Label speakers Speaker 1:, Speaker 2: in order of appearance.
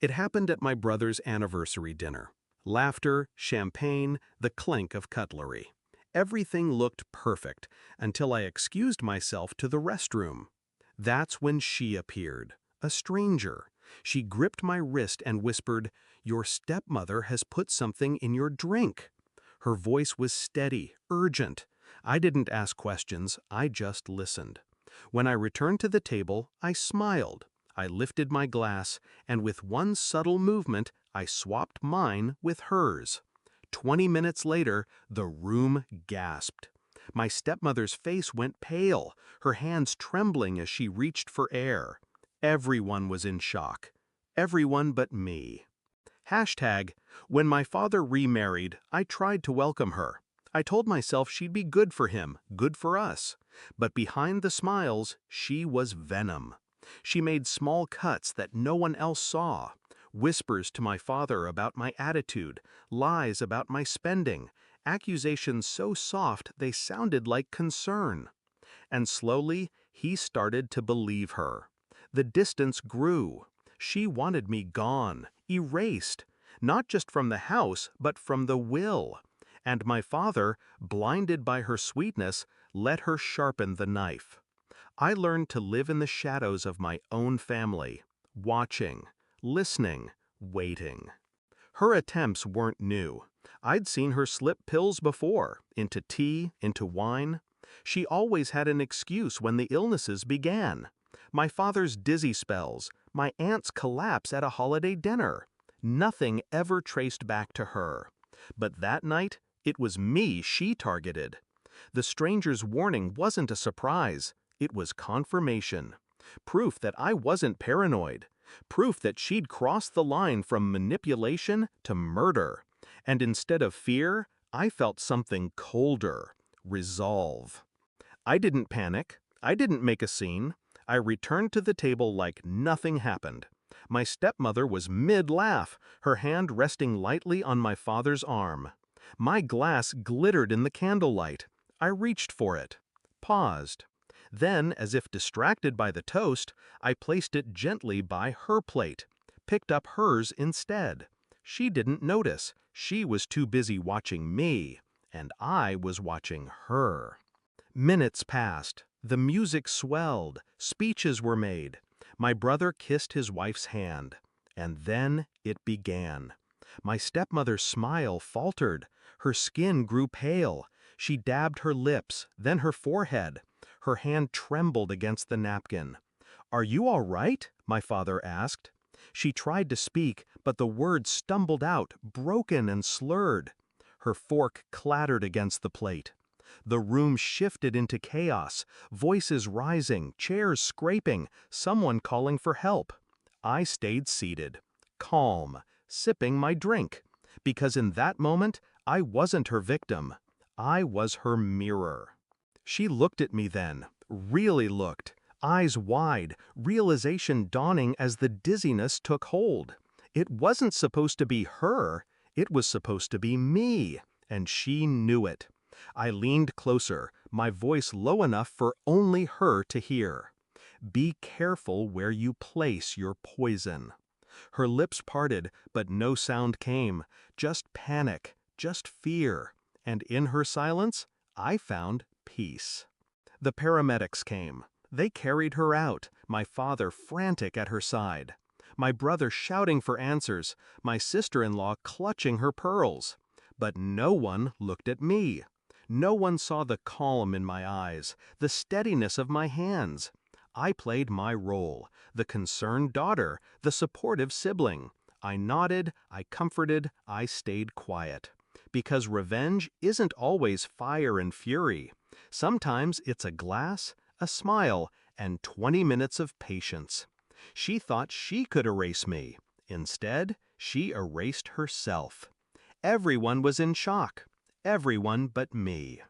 Speaker 1: It happened at my brother's anniversary dinner. Laughter, champagne, the clink of cutlery. Everything looked perfect until I excused myself to the restroom. That's when she appeared, a stranger. She gripped my wrist and whispered, "Your stepmother has put something in your drink." Her voice was steady, urgent. I didn't ask questions, I just listened. When I returned to the table, I smiled. I lifted my glass, and with one subtle movement, I swapped mine with hers. 20 minutes later, the room gasped. My stepmother's face went pale, her hands trembling as she reached for air. Everyone was in shock. Everyone but me. Hashtag, when my father remarried, I tried to welcome her. I told myself she'd be good for him, good for us. But behind the smiles, she was venom. She made small cuts that no one else saw. Whispers to my father about my attitude, lies about my spending, accusations so soft they sounded like concern. And slowly, he started to believe her. The distance grew. She wanted me gone, erased, not just from the house, but from the will. And my father, blinded by her sweetness, let her sharpen the knife. I learned to live in the shadows of my own family, watching, listening, waiting. Her attempts weren't new. I'd seen her slip pills before, into tea, into wine. She always had an excuse when the illnesses began. My father's dizzy spells, my aunt's collapse at a holiday dinner. Nothing ever traced back to her. But that night, it was me she targeted. The stranger's warning wasn't a surprise. It was confirmation. Proof that I wasn't paranoid. Proof that she'd crossed the line from manipulation to murder. And instead of fear, I felt something colder. Resolve. I didn't panic. I didn't make a scene. I returned to the table like nothing happened. My stepmother was mid-laugh, her hand resting lightly on my father's arm. My glass glittered in the candlelight. I reached for it. Paused. Then, as if distracted by the toast, I placed it gently by her plate, picked up hers instead. She didn't notice. She was too busy watching me, and I was watching her. Minutes passed. The music swelled. Speeches were made. My brother kissed his wife's hand. And then it began. My stepmother's smile faltered. Her skin grew pale. She dabbed her lips, then her forehead. Her hand trembled against the napkin. "Are you all right?" my father asked. She tried to speak, but the words stumbled out, broken and slurred. Her fork clattered against the plate. The room shifted into chaos, voices rising, chairs scraping, someone calling for help. I stayed seated, calm, sipping my drink, because in that moment, I wasn't her victim. I was her mirror. She looked at me then, really looked, eyes wide, realization dawning as the dizziness took hold. It wasn't supposed to be her, it was supposed to be me, and she knew it. I leaned closer, my voice low enough for only her to hear. "Be careful where you place your poison." Her lips parted, but no sound came, just panic, just fear, and in her silence, I found peace. The paramedics came. They carried her out, my father frantic at her side. My brother shouting for answers, my sister-in-law clutching her pearls. But no one looked at me. No one saw the calm in my eyes, the steadiness of my hands. I played my role, the concerned daughter, the supportive sibling. I nodded, I comforted, I stayed quiet. Because revenge isn't always fire and fury. Sometimes it's a glass, a smile, and 20 minutes of patience. She thought she could erase me. Instead, she erased herself. Everyone was in shock. Everyone but me.